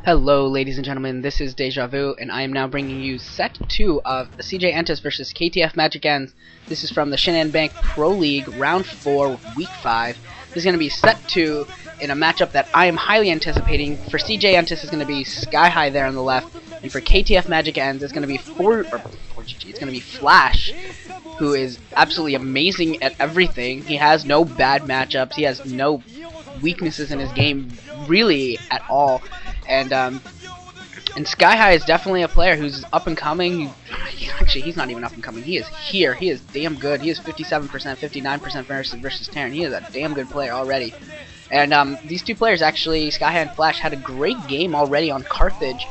Hello ladies and gentlemen, this is Deja Vu, and I am now bringing you set 2 of the CJ Entus versus KTF MagicNs. This is from the Shin'an Bank Pro League, Round 4, Week 5. This is going to be set 2 in a matchup that I am highly anticipating. For CJ Entus is going to be Skyhigh there on the left, and for KTF MagicNs it's going to be it's going to be Flash, who is absolutely amazing at everything. He has no bad matchups, he has no weaknesses in his game really at all. And Skyhigh is definitely a player who's up and coming. Actually, he's not even up and coming. He is here. He is damn good. He is 57%, 59% versus Terran. He is a damn good player already. And these two players, actually, Skyhigh and Flash, had a great game already on Carthage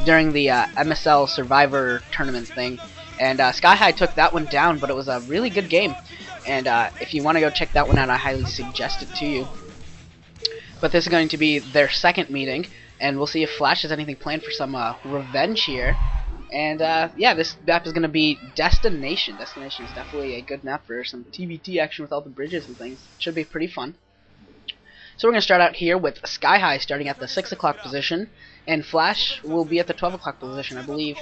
during the MSL Survivor tournament thing. And Skyhigh took that one down, but it was a really good game. And if you want to go check that one out, I highly suggest it to you. But this is going to be their second meeting. And we'll see if Flash has anything planned for some revenge here. And yeah, this map is going to be Destination. Destination is definitely a good map for some TBT action with all the bridges and things. Should be pretty fun. So we're going to start out here with Skyhigh starting at the 6 o'clock position. And Flash will be at the 12 o'clock position. I believe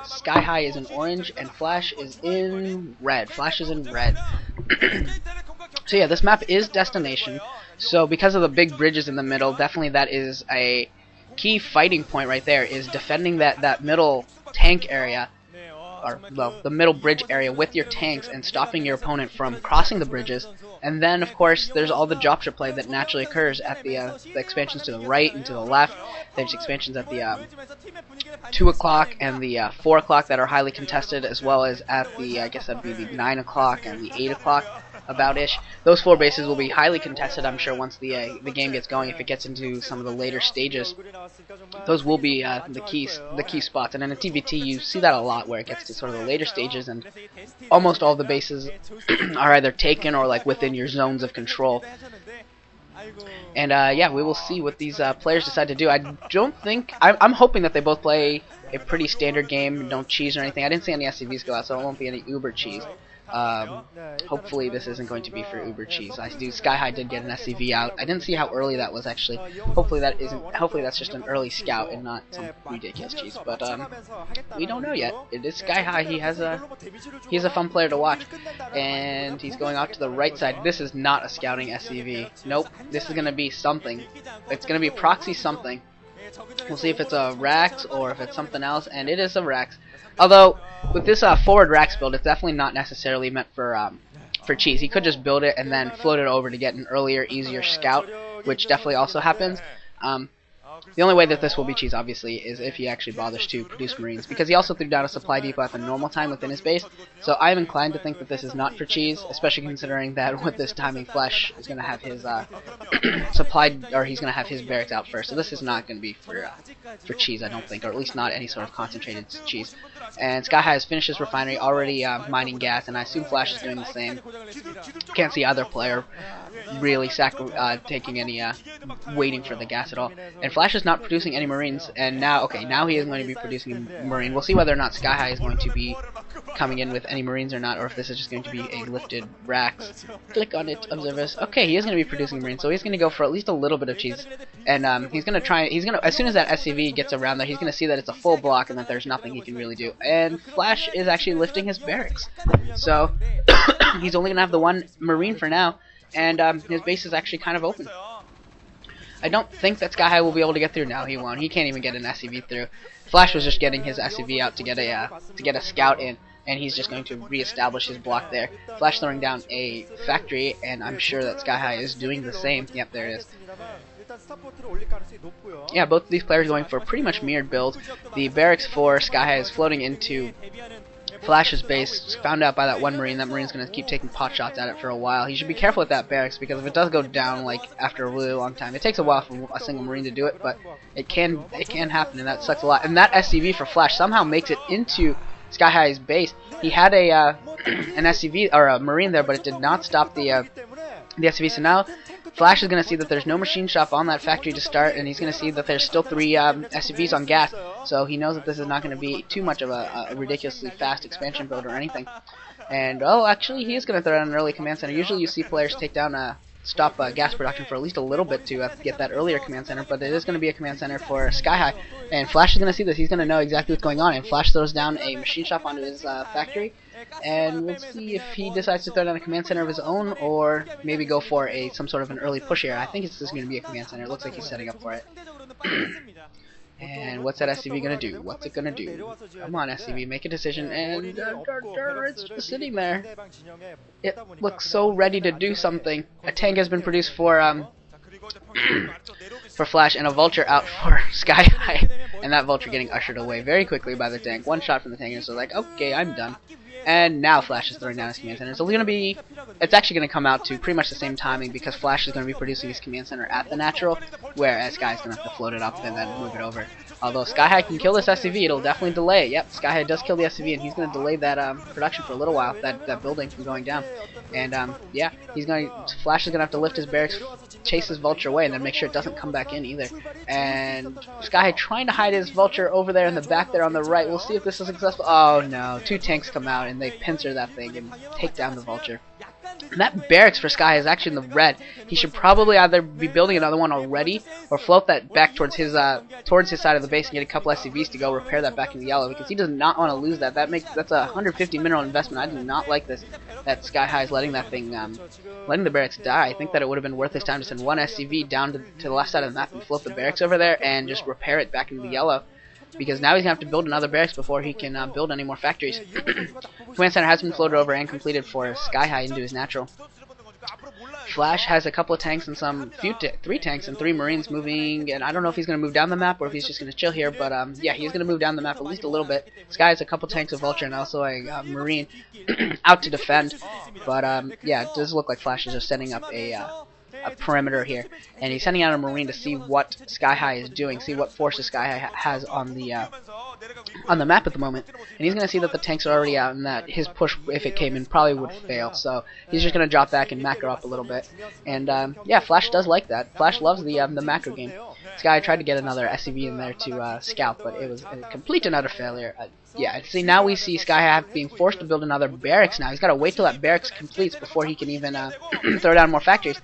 Skyhigh is in orange and Flash is in red. Flash is in red. So yeah, this map is Destination. So because of the big bridges in the middle, definitely that is a key fighting point right there, is defending that middle tank area, or well, the middle bridge area with your tanks and stopping your opponent from crossing the bridges. And then of course there's all the dropship play that naturally occurs at the expansions to the right and to the left. There's expansions at the 2 o'clock and the 4 o'clock that are highly contested, as well as at the, I guess that'd be the 9 o'clock and the 8 o'clock. About-ish. Those 4 bases will be highly contested, I'm sure, once the game gets going. If it gets into some of the later stages, those will be the key spots. And in a TVT, you see that a lot, where it gets to sort of the later stages, and almost all the bases are either taken or like within your zones of control. And yeah, we will see what these players decide to do. I don't think I'm hoping that they both play a pretty standard game, don't cheese or anything. I didn't see any SCVs go out, so it won't be any uber cheese. Hopefully this isn't going to be for uber cheese. Skyhigh did get an SCV out. I didn't see how early that was actually. Hopefully that's just an early scout and not some ridiculous cheese. But we don't know yet. It is Skyhigh. He's a fun player to watch, and he's going out to the right side. This is not a scouting SCV. Nope. This is gonna be something. It's gonna be proxy something. We'll see if it's a Rax or if it's something else, and it is a Rax. Although with this forward Rax build, it's definitely not necessarily meant for cheese. He could just build it and then float it over to get an earlier, easier scout, which definitely also happens. The only way that this will be cheese, obviously, is if he actually bothers to produce Marines, because he also threw down a supply depot at the normal time within his base. So I'm inclined to think that this is not for cheese, especially considering that with this timing, Flash is going to have his he's going to have his barracks out first. So this is not going to be for cheese, I don't think, or at least not any sort of concentrated cheese. And Skyhigh has finished his refinery, already mining gas, and I assume Flash is doing the same. Can't see either player really taking any waiting for the gas at all. And Flash is not producing any Marines, and now he is going to be producing a Marine. We'll see whether or not Skyhigh is going to be coming in with any Marines or not, or if this is just going to be a lifted Rax. Click on it, observe us. Okay, he is going to be producing Marines, so he's going to go for at least a little bit of cheese. And he's going to as soon as that SCV gets around there, he's going to see that it's a full block and that there's nothing he can really do. And Flash is actually lifting his barracks, so he's only going to have the one Marine for now, and his base is actually kind of open. I don't think that Skyhigh will be able to get through now. He won't. He can't even get an SCV through. Flash was just getting his SCV out to get a scout in, and he's just going to reestablish his block there. Flash throwing down a factory, and I'm sure that Skyhigh is doing the same. Yep, there it is. Yeah, both of these players going for pretty much mirrored builds. The barracks for Skyhigh is floating into Flash's base, found out by that one Marine. That Marine's going to keep taking pot shots at it for a while. He should be careful with that barracks, because if it does go down like after a really long time, it takes a while for a single Marine to do it, but it can happen, and that sucks a lot. And that SCV for Flash somehow makes it into Skyhigh's base. He had a an SCV or a Marine there, but it did not stop the SCV. So now Flash is going to see that there's no machine shop on that factory to start, and he's going to see that there's still 3 SCVs on gas, so he knows that this is not going to be too much of a ridiculously fast expansion build or anything. And, oh, actually, he is going to throw down an early command center. Usually you see players take down stop gas production for at least a little bit to get that earlier command center, but it is going to be a command center for Skyhigh, and Flash is going to see this. He's going to know exactly what's going on, and Flash throws down a machine shop onto his factory, and we'll see if he decides to throw down a command center of his own, or maybe go for some sort of an early push here. I think it's just going to be a command center. It looks like he's setting up for it. And what's that SCV gonna do? What's it gonna do? Come on, SCV, make a decision. And it's just sitting there. It looks so ready to do something. A tank has been produced for for Flash, and a vulture out for Skyhigh. And that vulture getting ushered away very quickly by the tank. One shot from the tank, and so like, okay, I'm done. And now Flash is throwing down his command center. So it's actually going to come out to pretty much the same timing, because Flash is going to be producing his command center at the natural, whereas Sky's going to have to float it up and then move it over. Although Skyhigh can kill this SCV, it'll definitely delay it. Yep, Skyhigh does kill the SCV, and he's going to delay that production for a little while, that building from going down. And yeah, Flash is going to have to lift his barracks, chase his vulture away, and then make sure it doesn't come back in either. And Skyhigh trying to hide his vulture over there in the back there on the right. We'll see if this is successful. Oh no, two tanks come out and they pincer that thing and take down the vulture. And that barracks for Sky is actually in the red. He should probably either be building another one already, or float that back towards his side of the base and get a couple SCVs to go repair that back in the yellow, because he does not want to lose that. That's a 150 mineral investment. I do not like this. That Sky High is letting that thing, letting the barracks die. I think that it would have been worth his time to send one SCV down to the left side of the map and float the barracks over there and just repair it back into the yellow. Because now he's going to have to build another barracks before he can build any more factories. Command center has been floated over and completed for Skyhigh into his natural. Flash has a couple of tanks and three tanks and 3 marines moving, and I don't know if he's going to move down the map or if he's just going to chill here, but yeah, he's going to move down the map at least a little bit. Sky has a couple tanks of vulture and also a marine out to defend, but yeah, it does look like Flash is just setting up a perimeter here, and he's sending out a marine to see what Skyhigh is doing, see what forces Skyhigh has on the map at the moment, and he's going to see that the tanks are already out and that his push, if it came in, probably would fail, so he's just going to drop back and macro up a little bit, and yeah, Flash does like that. Flash loves the macro game. Sky tried to get another SCV in there to scout, but it was a complete and utter failure. Yeah, see, now we see Skyhigh being forced to build another barracks now. He's got to wait till that barracks completes before he can even throw down more factories.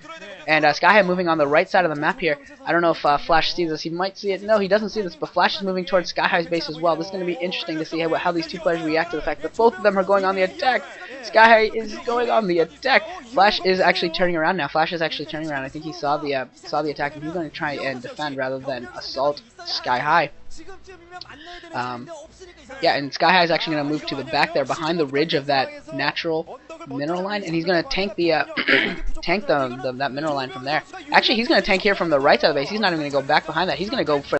And Skyhigh moving on the right side of the map here. I don't know if Flash sees this. He might see it. No, he doesn't see this, but Flash is moving towards Skyhigh's base as well. This is going to be interesting to see how these two players react to the fact that both of them are going on the attack. Skyhigh is going on the attack. Flash is actually turning around now. Flash is actually turning around. I think he saw the attack, and he's going to try and defend rather than assault Skyhigh. Yeah, and Skyhigh is actually going to move to the back there behind the ridge of that natural mineral line, and he's going to tank that mineral line from there. Actually, he's going to tank here from the right side of the base. He's not even going to go back behind that. He's going to go for